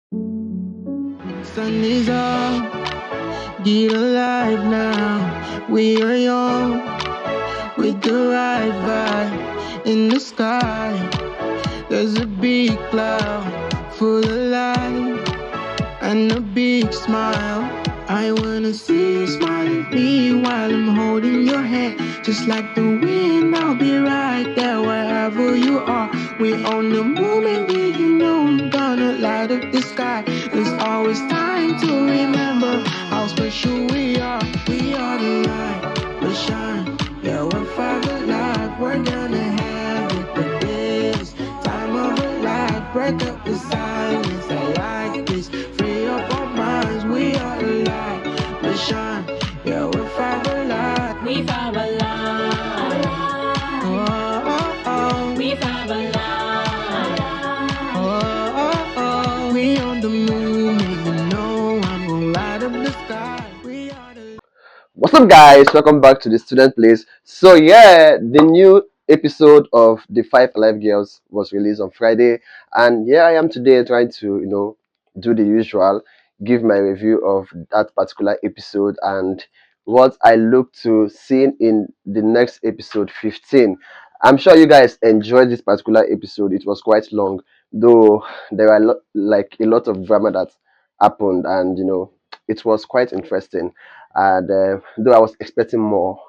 Sun is up, get alive now. We are young, with the right vibe in the sky. There's a big cloud full of light and a big smile. I wanna see you smile at me while I'm holding your hand. Just like the wind, I'll be right there wherever you are. We on the moment when you know I'm gonna light up the sky. There's always time to remember how special we are. We are the light, we shine. Yeah, we're 5Alive, we're gonna have it the best time of our life. Break up the silence, I like this. Free up our minds, we are the light, we shine. Yeah, we're 5Alive. We 5Alive. Oh, oh, oh. We 5Alive. Oh, oh, oh. We on the moon, and you know I'm gonna light up the sky. We are the What's up, guys? Welcome back to the Student Place. So, yeah, the new episode of the 5Alive Girls was released on Friday, and here I am today trying to, do the usual, give my review of that particular episode and what I look to seeing in the next episode 15. I'm sure you guys enjoyed this particular episode. It was quite long, though there are like a lot of drama that happened, and it was quite interesting. And though I was expecting more,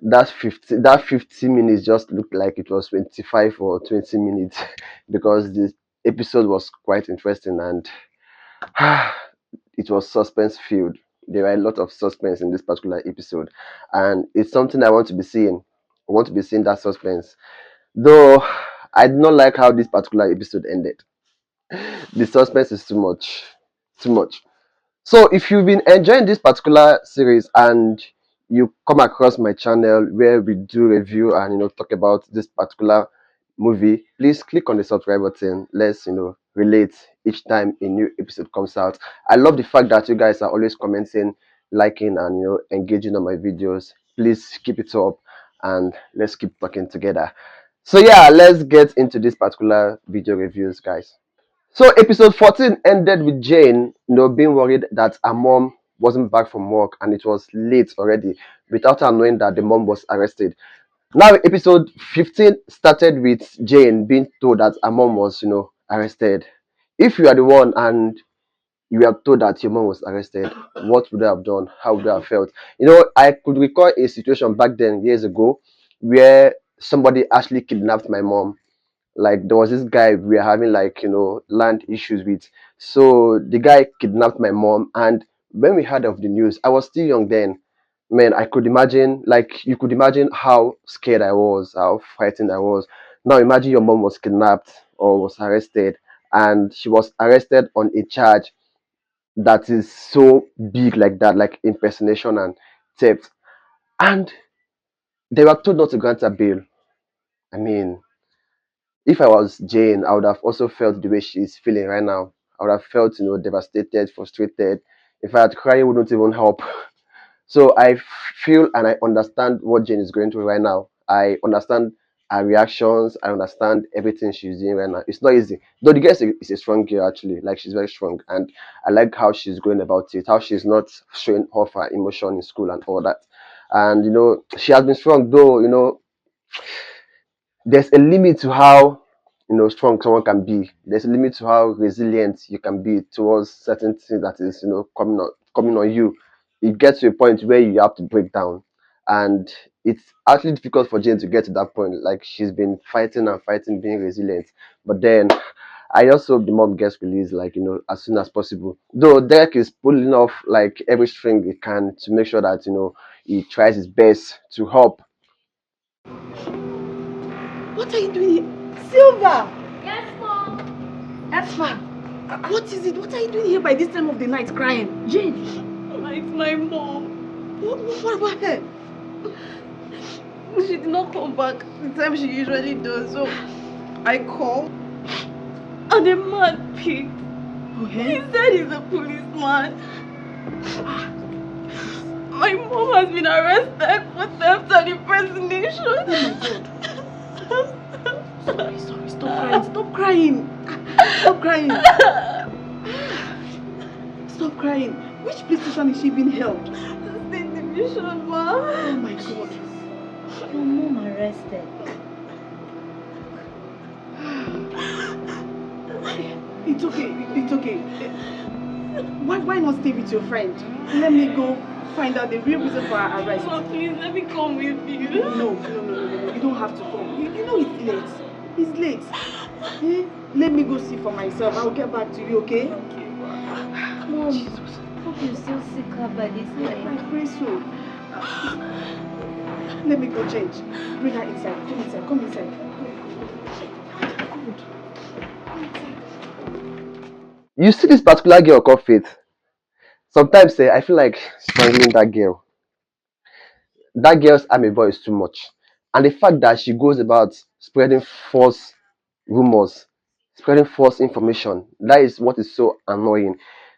that 50 minutes just looked like it was 25 or 20 minutes because the episode was quite interesting, and it was suspense filled. There were a lot of suspense in this particular episode, and it's something I want to be seeing. I want to be seeing that suspense. Though I did not like how this particular episode ended. The suspense is too much. Too much. So if you've been enjoying this particular series and you come across my channel where we do review and talk about this particular movie, please click on the subscribe button. Let's relate each time a new episode comes out. I love the fact that you guys are always commenting, liking, and engaging on my videos. Please keep it up and let's keep talking together. So yeah, let's get into this particular video reviews, guys. So episode 14 ended with Jane, being worried that her mom wasn't back from work and it was late already, without her knowing that the mom was arrested. Now episode 15 started with Jane being told that her mom was, arrested. If you are the one and you were told that your mom was arrested, what would you have done? How would you have felt? I could recall a situation back then years ago where somebody actually kidnapped my mom. Like there was this guy we were having like land issues with, so the guy kidnapped my mom. And when we heard of the news, I was still young then. Man, I could imagine, like you could imagine how scared I was, how frightened I was. Now imagine your mom was kidnapped or was arrested, and she was arrested on a charge that is so big like that, like impersonation and theft. And they were told not to grant her bail. I mean, if I was Jane, I would have also felt the way she's feeling right now. I would have felt, devastated, frustrated. In fact, crying wouldn't even help. So I feel and I understand what Jane is going through right now. I understand her reactions. I understand everything she's doing right now. It's not easy. Though the girl is a strong girl, actually. Like, she's very strong. And I like how she's going about it, how she's not showing off her emotion in school and all that. And, she has been strong, though, there's a limit to how strong someone can be. There's a limit to how resilient you can be towards certain things that is coming on you. It gets to a point where you have to break down, and it's actually difficult for Jane to get to that point. Like, she's been fighting and fighting, being resilient, but then I just hope the mom gets released, like, as soon as possible. Though Derek is pulling off like every string he can to make sure that he tries his best to help. What are you doing here? Silva! Yes, Mom. That's fine. What is it? What are you doing here by this time of the night crying? Jane! It's my mom. What about her? She did not come back the time she usually does, so I called. And the man picked. Okay. He said he's a policeman. My mom has been arrested for theft and impersonation. Oh my God. Sorry. Stop crying. Stop crying. Stop crying. crying. Which police station is she being held? State division, ma. Oh my God. Your mom arrested. It's okay. It's okay. Why not stay with your friend? Let me go find out the real reason for her arrest. Ma, please let me come with you. No. You don't have to come. You know it's late. It's late. Let me go see for myself. I'll get back to you, okay? Okay, ma. Mom, Jesus. hope you still sick her by this I time. pray so. Let me go change. Bring her inside. Come inside. You see this particular girl called Faith. Sometimes I feel like strangling that girl. That girl's army boy is too much. And the fact that she goes about spreading false rumors, spreading false information, that is what is so annoying.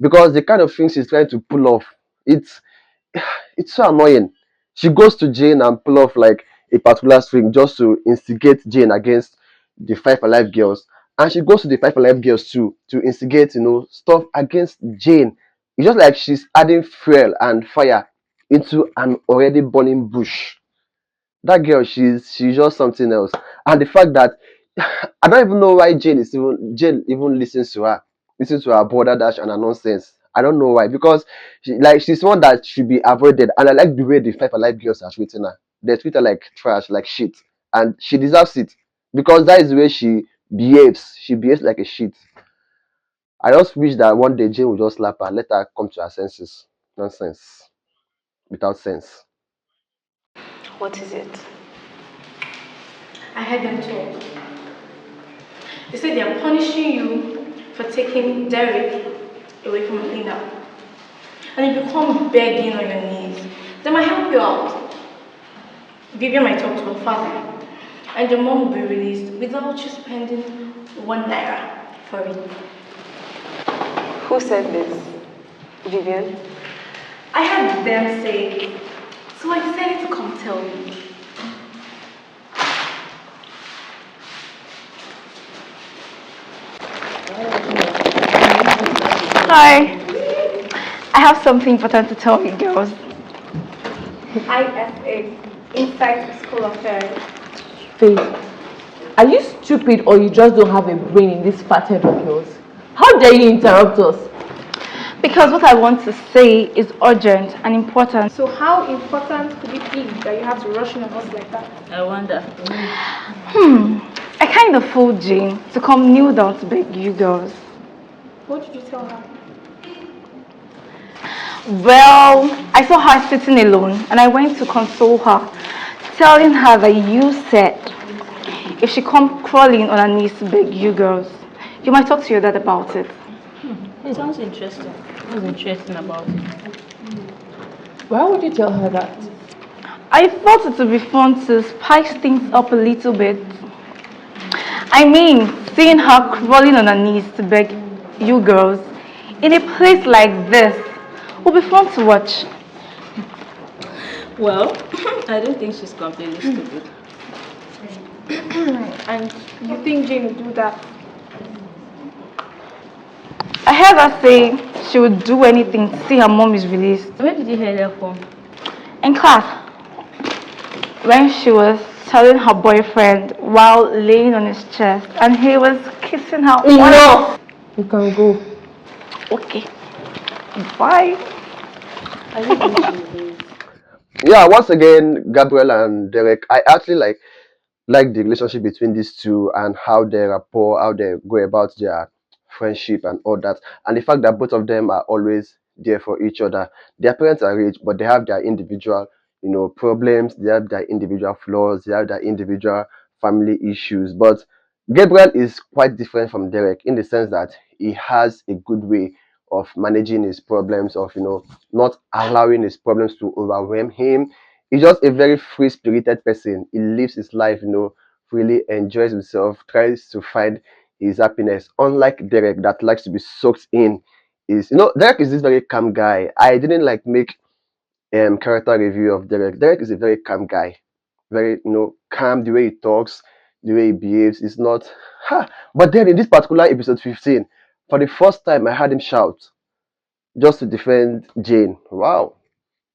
Because the kind of things she's trying to pull off, it's it's so annoying. She goes to Jane and pull off like a particular string just to instigate Jane against the 5 Alive girls. And she goes to the 5 Alive girls too to instigate, stuff against Jane. It's just like she's adding fuel and fire into an already burning bush. That girl, she's just something else. And the fact that I don't even know why Jane even listens to her brother dash and her nonsense. I don't know why, because she's one that should be avoided. And I like the way the 5 Alive girls are treating her. They treat her like trash, like shit, and she deserves it because that is the way she behaves. She behaves like a shit. I just wish that one day Jane would just slap her, and let her come to her senses. Nonsense, without sense. What is it? I heard them talk. They say they are punishing you for taking Derek away from Alena. And if you come begging on your knees, they might help you out. Vivian might talk to her father, and your mom will be released without you spending 1 naira for it. Who said this? Vivian? I heard them say, so I decided to come tell you. Hi. I have something important to tell you girls. ISA, Inside School Affairs. Faith, are you stupid or you just don't have a brain in this fat head of yours? How dare you interrupt us? Because what I want to say is urgent and important. So how important could it be that you have to rush in on us like that? I wonder. I kind of fooled Jane to come kneel down to beg you girls. What did you tell her? Well, I saw her sitting alone and I went to console her, telling her that you said if she come crawling on her knees to beg you girls, you might talk to your dad about it. It sounds interesting. What's interesting about it? Why would you tell her that? I thought it would be fun to spice things up a little bit. I mean, seeing her crawling on her knees to beg you girls in a place like this will be fun to watch. Well, I don't think she's completely stupid. And you think Jane would do that? I heard her say she would do anything to see her mom is released. Where did you hear that from? In class, when she was telling her boyfriend while laying on his chest and he was kissing her. Enough! You can go. Okay. Bye. Yeah, once again, Gabriel and Derek, I actually like the relationship between these two and how they rapport, how they go about their friendship and all that, and the fact that both of them are always there for each other. Their parents are rich, but they have their individual, problems. They have their individual flaws. They have their individual family issues. But Gabriel is quite different from Derek in the sense that he has a good way of managing his problems, of not allowing his problems to overwhelm him. He's just a very free spirited person. He lives his life, freely enjoys himself, tries to find his happiness. Unlike Derek, that likes to be sucked in. Derek is this very calm guy. I didn't make character review of Derek. Derek is a very calm guy, very calm. The way he talks, the way he behaves is not. But then in this particular episode 15, for the first time, I heard him shout. just to defend Jane. Wow.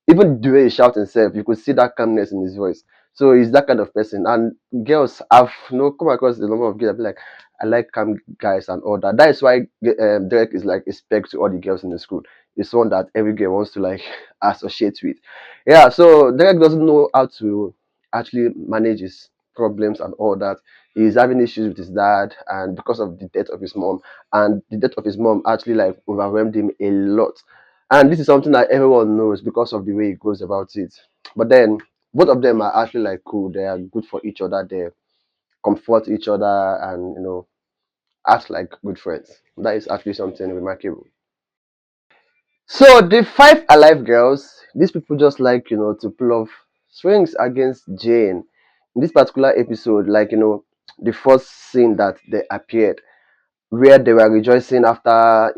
Even the way he shouts himself, you could see that calmness in his voice. So he's that kind of person. And girls, I've come across a number of girls that be like, I like calm guys and all that. That is why Derek is like a spec to all the girls in the school. It's one that every girl wants to like associate with. Yeah, so Derek doesn't know how to actually manage his problems and all that. He's having issues with his dad, and because of the death of his mom, and the death of his mom actually like overwhelmed him a lot, and this is something that everyone knows because of the way he goes about it. But then both of them are actually like cool. They are good for each other. They comfort each other and act like good friends. That is actually something remarkable. So the 5 Alive girls, these people just like to pull off swings against Jane. In this particular episode, like the first scene that they appeared, where they were rejoicing after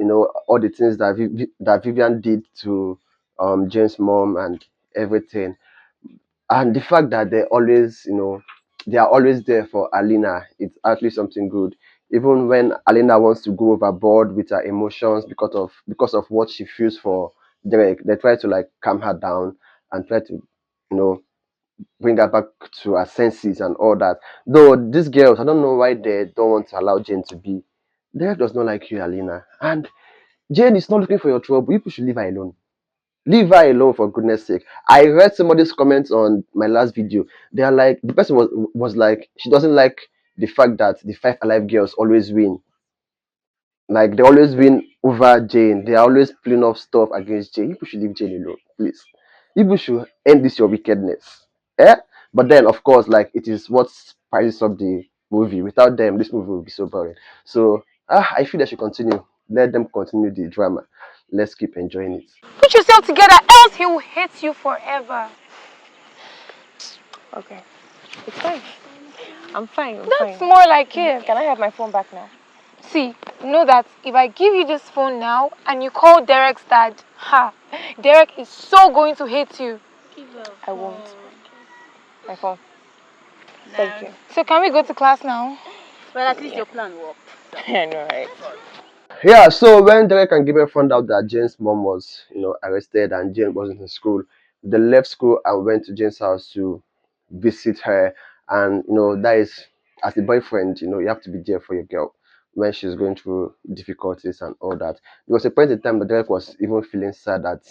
all the things that that Vivian did to Jane's mom and everything, and the fact that they are always there for Alena. It's actually something good. Even when Alena wants to go overboard with her emotions because of what she feels for Derek, they try to like calm her down and try to bring her back to her senses and all that. Though these girls, I don't know why they don't want to allow Jane to be. Derek does not like you, Alena, and Jane is not looking for your trouble. You people should leave her alone. Leave her alone, for goodness sake. I read somebody's comments on my last video. They are like, the person was like, she doesn't like the fact that the 5 Alive girls always win. Like they always win over Jane. They are always playing off stuff against Jane. You people should leave Jane alone, please. You people should end this your wickedness. Eh? But then of course, like it is what spices up the movie. Without them, this movie will be so boring. So I feel they should continue. Let them continue the drama. Let's keep enjoying it. Put yourself together, else he will hate you forever. Okay. It's fine. I'm fine. That's more like it. Can I have my phone back now? See, know that if I give you this phone now and you call Derek's dad, Derek is so going to hate you. I won't. My phone. Thank you. So can we go to class now? Well, at least your plan worked. I know, right? Yeah, so when Derek and Gabriel found out that Jane's mom was, arrested and Jane wasn't in school, they left school and went to Jane's house to visit her. And, that is, as a boyfriend, you have to be there for your girl when she's going through difficulties and all that. There was a point in time that Derek was even feeling sad that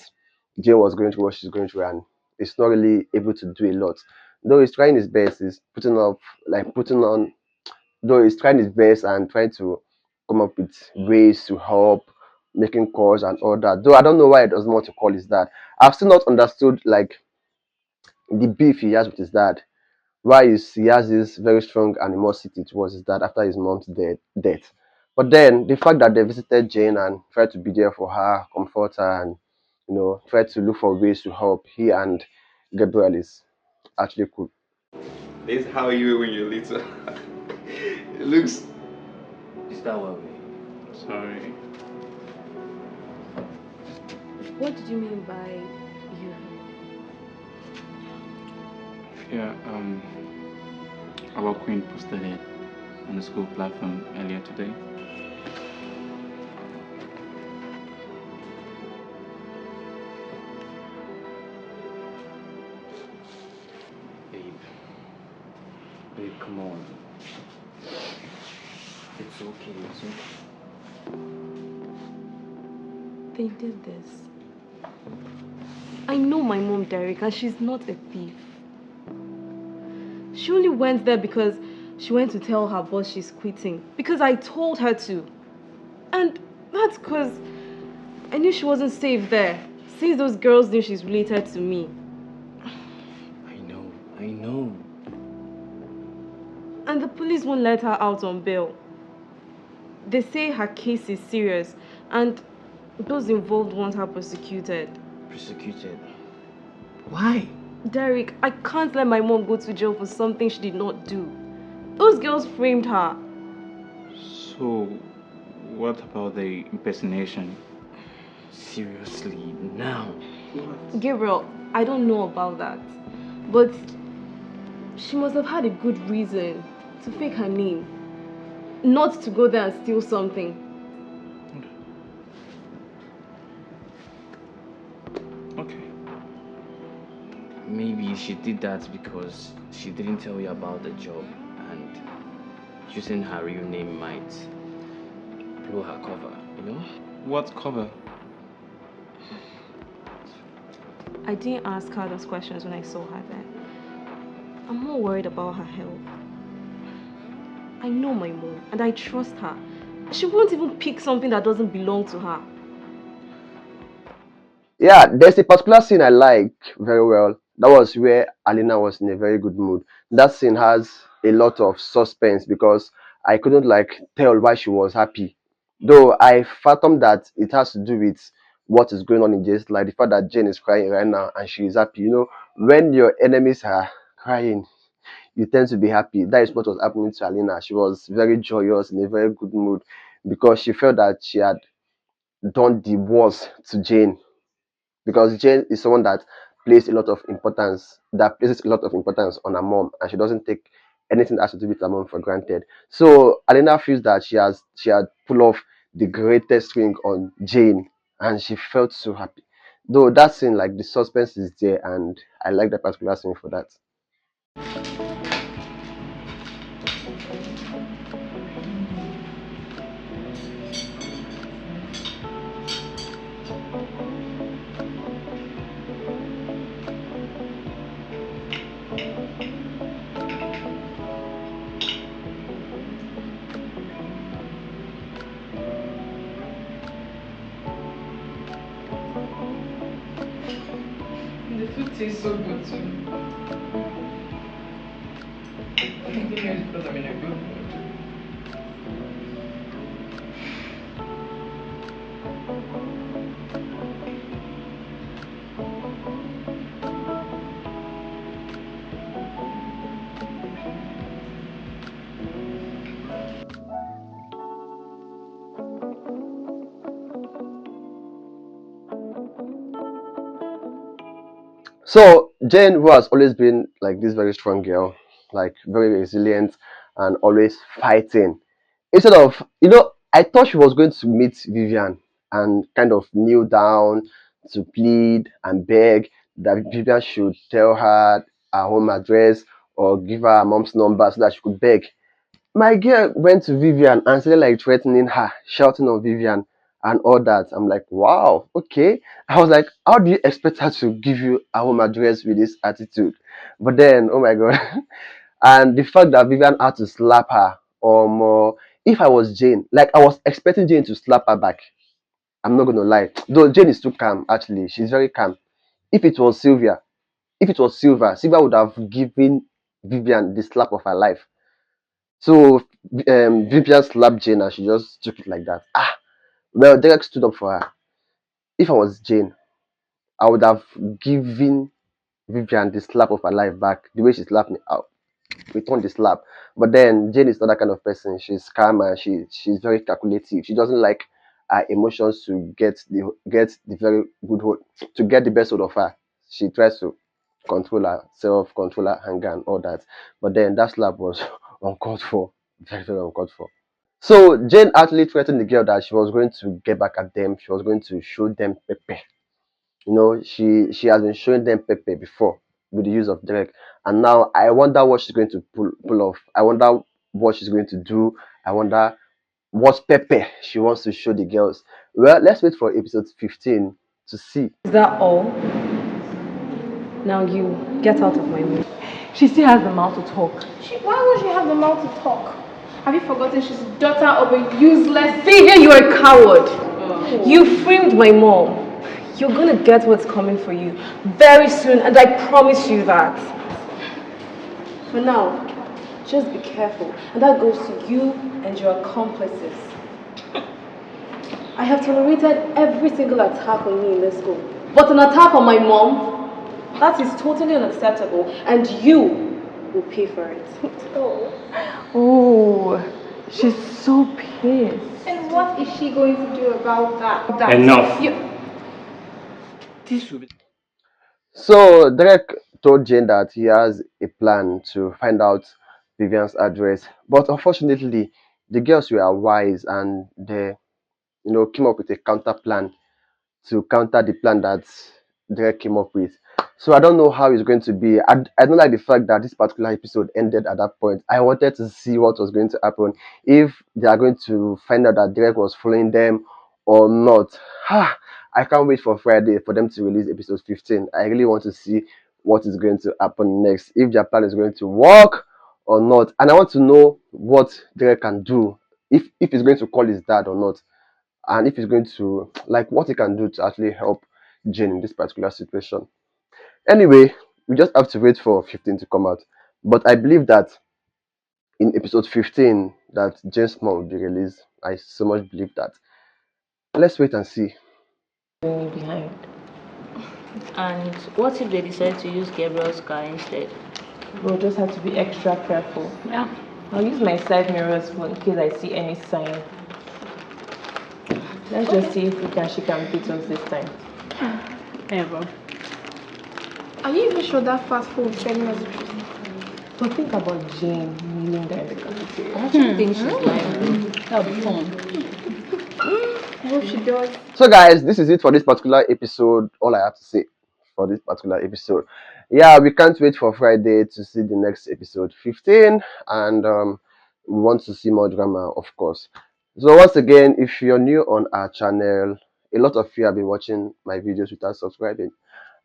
Jane was going through what she's going through and is not really able to do a lot. Though he's trying his best, he's putting on though he's trying his best and trying to come up with ways to help, making calls and all that. Though I don't know why he doesn't want to call his dad. I've still not understood like the beef he has with his dad. He has this very strong animosity towards his dad after his mom's death. But then the fact that they visited Jane and tried to be there for her, comfort her, and try to look for ways to help he and Gabriel is actually cool. This is how you when you're little. It looks. Is that what we? Sorry. What did you mean by you? Yeah, our queen posted it on the school platform earlier today. Babe, come on. It's okay, it's okay. They did this. I know my mom, Derek, and she's not a thief. She only went there because she went to tell her boss she's quitting. Because I told her to. And that's because I knew she wasn't safe there. Since those girls knew she's related to me. I know. And the police won't let her out on bail. They say her case is serious and those involved want her prosecuted. Prosecuted? Why? Derek, I can't let my mom go to jail for something she did not do. Those girls framed her. So, what about the impersonation? Seriously, now? Gabriel, I don't know about that. But she must have had a good reason to fake her name. Not to go there and steal something. maybe she did that because she didn't tell you about the job, and using her real name might blow her cover, you know? What cover? I didn't ask her those questions when I saw her there. I'm more worried about her health. I know my mom and I trust her. She won't even pick something that doesn't belong to her. Yeah, there's a particular scene I like very well. That was where Alena was in a very good mood. That scene has a lot of suspense because I couldn't like tell why she was happy. Though I fathomed that it has to do with what is going on in Jane's life. The fact that Jane is crying right now and she is happy. You know, when your enemies are crying, you tend to be happy. That is what was happening to Alena. She was very joyous, in a very good mood because she felt that she had done the worst to Jane, because Jane is someone that places a lot of importance on her mom, and she doesn't take anything that has to do with her mom for granted. So Alena feels that she had pulled off the greatest ring on Jane, and she felt so happy. Though that scene, like the suspense is there, and I like that particular scene for that. The food tastes so good too. I think it's because I'm in a good mood. So Jane, who has always been like this very strong girl, like very resilient and always fighting, instead of, I thought she was going to meet Vivian and kind of kneel down to plead and beg that Vivian should tell her her home address or give her her mom's number so that she could beg. My girl went to Vivian and started like threatening her, shouting on Vivian and all that. I'm like, wow, okay. I was like, how do you expect her to give you a home address with this attitude? But then, oh my god. And the fact that Vivian had to slap her, or more, if I was Jane, like I was expecting Jane to slap her back. I'm not gonna lie. Though Jane is too calm, actually. She's very calm. If it was Sylvia, if it was Sylvia would have given Vivian the slap of her life. So Vivian slapped Jane and she just took it like that. Well, Derek stood up for her. If I was Jane, I would have given Vivian the slap of her life back. The way she slapped me, I return the slap. But then Jane is not that kind of person. She's calm and she's very calculative. She doesn't like her emotions to get the very good hold, to get the best hold of her. She tries to control herself, control her anger and all that. But then that slap was uncalled for. Very, very uncalled for. So Jane actually threatened the girl that she was going to get back at them. She was going to show them Pepe. She has been showing them Pepe before with the use of Derek, and now I wonder what she's going to pull off. I wonder what she's going to do. I wonder what Pepe she wants to show the girls. Well, let's wait for episode 15 to see. Is that all? Now you get out of my way. She still has the mouth to talk. Why would she have the mouth to talk? Have you forgotten she's the daughter of a useless... Vivian, you're a coward. You framed my mom. You're gonna get what's coming for you very soon, and I promise you that. For now, just be careful, and that goes to you and your accomplices. I have tolerated every single attack on me in this school, but an attack on my mom, that is totally unacceptable, and you will pay for it. Oh, she's so pissed. And what is she going to do about that? Enough. This will be. So Derek told Jane that he has a plan to find out Vivian's address, but unfortunately, the girls were wise and they, came up with a counter plan to counter the plan that Derek came up with. So I don't know how it's going to be. I don't like the fact that this particular episode ended at that point. I wanted to see what was going to happen, if they are going to find out that Derek was following them or not. I can't wait for Friday for them to release episode 15. I really want to see what is going to happen next, if their plan is going to work or not. And I want to know what Derek can do, if he's going to call his dad or not, and if he's going to, like, what he can do to actually help Jane in this particular situation. Anyway, we just have to wait for 15 to come out. But I believe that in episode 15 that James Mom will be released. I so much believe that. Let's wait and see. Behind. And what if they decide to use Gabriel's car instead? We'll just have to be extra careful. Yeah. I'll use my side mirrors in case I see any sign. Let's just see if she can beat us this time. Hey, bro. Are you even sure that fast food is telling us the truth? But think about Jane kneeling there in the cafeteria. I actually think she's lying. That'll be fun. I hope she does. So guys, this is it for this particular episode. All I have to say for this particular episode. Yeah, we can't wait for Friday to see the next episode 15, and we want to see more drama, of course. So once again, if you're new on our channel, a lot of you have been watching my videos without subscribing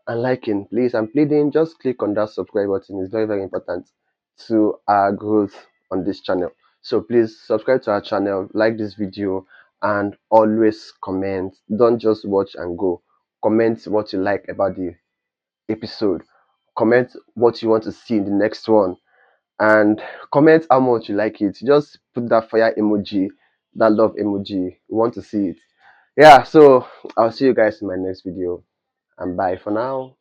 and liking. Please, I'm pleading, just click on that subscribe button. It's very, very important to our growth on this channel. So please subscribe to our channel, like this video, and always comment. Don't just watch and go. Comment what you like about the episode. Comment what you want to see in the next one, and comment how much you like it. Just put that fire emoji, that love emoji. We want to see it. Yeah, so I'll see you guys in my next video, and bye for now.